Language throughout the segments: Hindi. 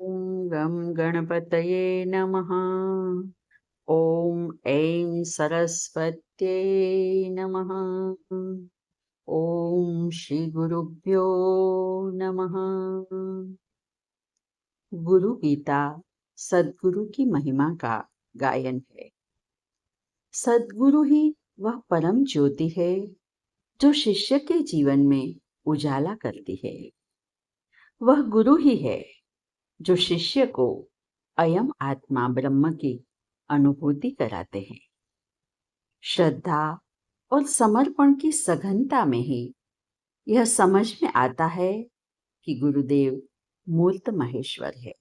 ॐ गं गणपतये नमः। ॐ ऐं सरस्वत्यै नमः। ॐ श्रीगुरुभ्यो नमः। गुरु गीता सद्गुरु की महिमा का गायन है। सद्गुरु ही वह परम ज्योति है जो शिष्य के जीवन में उजाला करती है। वह गुरु ही है जो शिष्य को अयम आत्मा ब्रह्म की अनुभूति कराते हैं। श्रद्धा और समर्पण की सघनता में ही यह समझ में आता है कि गुरुदेव मूर्त महेश्वर है।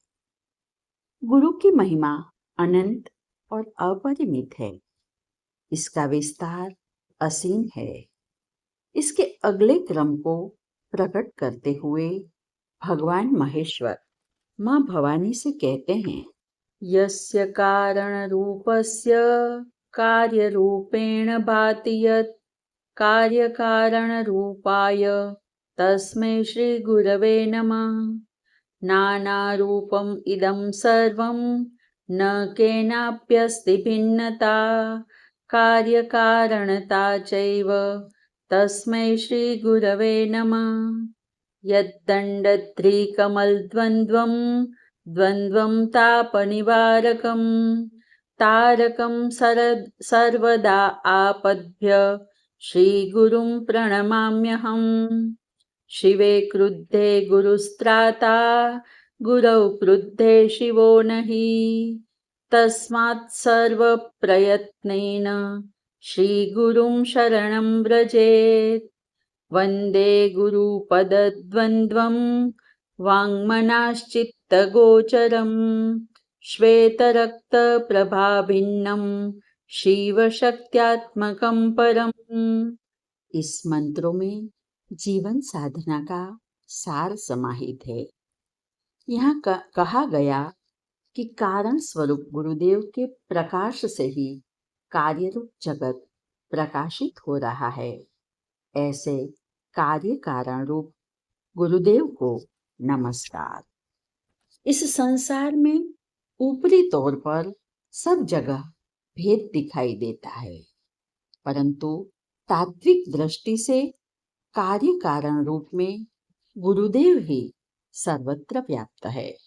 गुरु की महिमा अनंत और अपरिमित है। इसका विस्तार असीम है। इसके अगले क्रम को प्रकट करते हुए भगवान महेश्वर माँ भवानी से कहते हैं, यस्य कारण रूपस्य कार्य रूपेण भाति यत् कार्य कारण रूपाय तस्मै श्री गुरवे नमः। नाना रूपम इदं सर्वं न केनाप्यस्ति भिन्नता कार्य कारणता चैव तस्मै श्री गुरवे नमः। यद्दण्डद्रिकमलद्वन्द्वं द्वन्द्वं तापनिवारकं तारकं सर्वदा आपद्भ्य श्रीगुरुं प्रणमाम्यहम्। शिवे क्रुद्धे गुरुस्त्राता गुरौ क्रुद्धे शिवो नहि तस्मात् सर्वप्रयत्नेन श्रीगुरुं शरणं व्रजेत्। वन्दे गुरुपदद्वन्द्वं वाङ्मनाश्चित्तगोचरं श्वेतरक्तप्रभाभिन्नं शिवशक्त्यात्मकं परम्। इस मंत्रों में जीवन साधना का सार समाहित है। यहाँ कहा गया कि कारण स्वरूप गुरुदेव के प्रकाश से ही कार्यरूप जगत प्रकाशित हो रहा है। ऐसे कार्य कारण रूप गुरुदेव को नमस्कार। इस संसार में ऊपरी तौर पर सब जगह भेद दिखाई देता है, परंतु तात्विक दृष्टि से कार्य कारण रूप में गुरुदेव ही सर्वत्र व्याप्त है।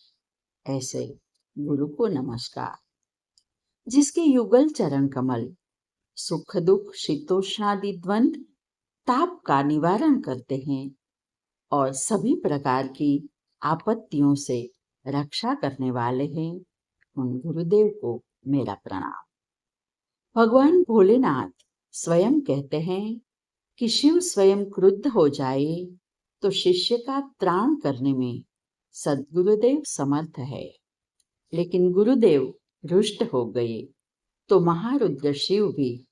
ऐसे गुरु को नमस्कार, जिसके युगल चरण कमल सुख दुख शीतोष्णादि द्वंद्व ताप का निवारण करते हैं और सभी प्रकार की आपत्तियों से रक्षा करने वाले हैं, उन गुरुदेव को मेरा प्रणाम। भगवान भोलेनाथ स्वयं कहते हैं कि शिव स्वयं क्रुद्ध हो जाए तो शिष्य का त्राण करने में सद्गुरुदेव समर्थ है, लेकिन गुरुदेव रुष्ट हो गए तो महारुद्र शिव भी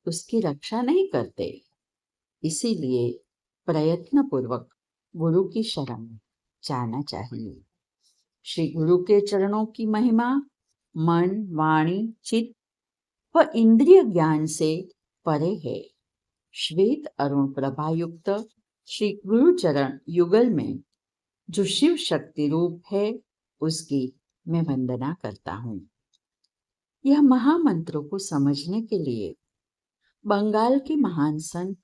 उसकी रक्षा नहीं करते। इसीलिए प्रयत्न पूर्वक गुरु की शरण जाना चाहिए। श्री गुरु के चरणों की महिमा मन वाणी चित्त व इंद्रिय ज्ञान से परे है। श्वेत अरुण प्रभा युक्त श्री गुरु चरण युगल में जो शिव शक्ति रूप है, उसकी मैं वंदना करता हूँ। यह महामंत्रों को समझने के लिए बंगाल के महान संत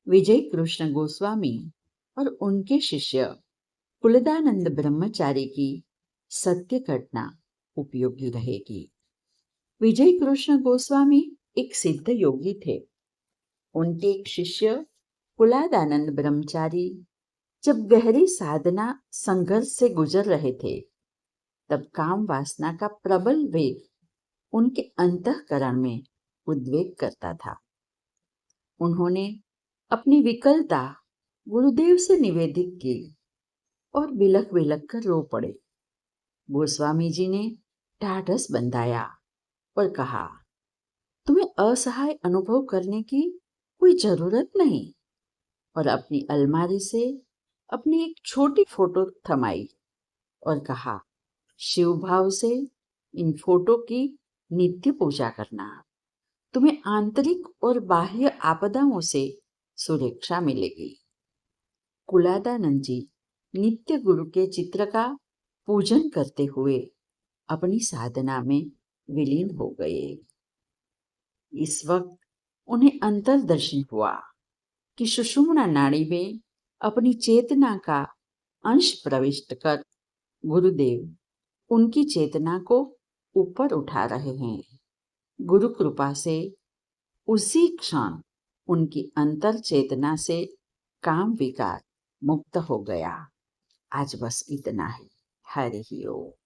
विजय कृष्ण गोस्वामी और उनके शिष्य कुलदानंद ब्रह्मचारी की सत्य घटना उपयोगी रहेगी। विजय कृष्ण गोस्वामी एक सिद्ध योगी थे। उनके एक शिष्य कुलादानंद ब्रह्मचारी जब गहरी साधना संघर्ष से गुजर रहे थे, तब काम वासना का प्रबल वेग उनके अंतःकरण में उद्वेग करता था। उन्होंने अपनी विकलता गुरुदेव से निवेदित की और बिलख बिलख कर रो पड़े। गोस्वामी जी ने ढाढ़स बंधाया और कहा, तुम्हें असहाय अनुभव करने की कोई जरूरत नहीं, और अपनी अलमारी से अपनी एक छोटी फोटो थमाई और कहा, शिव भाव से इन फोटो की नित्य पूजा करना, तुम्हें आंतरिक और बाह्य आपदाओं से सुरक्षा मिलेगी। कुलादानंद जी नित्य गुरु के चित्र का पूजन करते हुए अपनी साधना में विलीन हो गए। इस वक्त उन्हें अंतर्दर्शन हुआ कि सुषुम्ना नाड़ी में अपनी चेतना का अंश प्रविष्ट कर गुरुदेव उनकी चेतना को ऊपर उठा रहे हैं। गुरु कृपा से उसी क्षण उनकी अंतर चेतना से काम विकार मुक्त हो गया। आज बस इतना ही। हरि ओम।